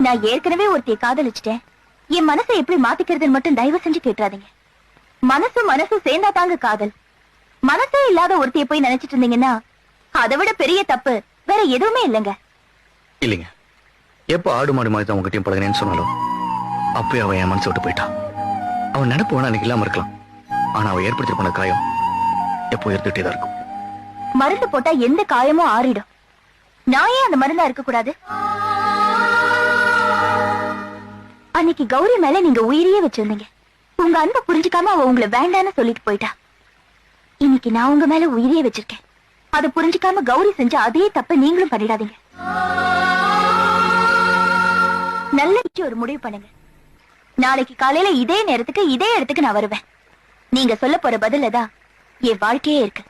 நான் ஏற்கனவே ஒருத்தைய காதலிச்சிட்டேன். என் மனசை எப்படி மாத்திக்கிறதுன்னு மட்டும் தயவு செஞ்சு கேட்டுறாதீங்க. மனசும் சேர்ந்தா தாங்க காதல். மனசே இல்லாத ஒருத்தைய போய் நினைச்சிட்டு இருந்தீங்கன்னா அதை விட பெரிய தப்பு வேற எதுவுமே இல்லைங்க. இல்லைங்க, எப்ப ஆடு மாடு மாதிரி தான் உங்ககிட்டயும் பழகினேன்னு சொன்னாலும் அப்பயே அவன் என் மனசை விட்டு போயிட்டான். அவன் நினைப்பு வேணா அன்னைக்கு இல்லாம இருக்கலாம், ஆனா அவன் ஏற்படுத்தி போன காயம் எப்போ இருந்துட்டே தான் இருக்கும். மருந்து போட்டா எந்த காயமும் ஆறிடும். நான் ஏன் அந்த மருந்தா இருக்க கூடாது? அன்னைக்கு கௌரி மேல நீங்க உயிரியே வச்சிருந்தீங்க. உங்க அன்பை புரிஞ்சுக்காம அவ உங்களை வேண்டான்னு சொல்லிட்டு போயிட்டா. இன்னைக்கு நான் உங்க மேல உயிரியே வச்சிருக்கேன். அதை புரிஞ்சுக்காம கௌரி செஞ்ச அதே தப்ப நீங்களும் பண்ணிடாதீங்க. நல்ல ஒரு முடிவு பண்ணுங்க. நாளைக்கு காலையில இதே நேரத்துக்கு இதே இடத்துக்கு நான் வருவேன். நீங்க சொல்ல போற பதில தான் என் வாழ்க்கையே இருக்கு.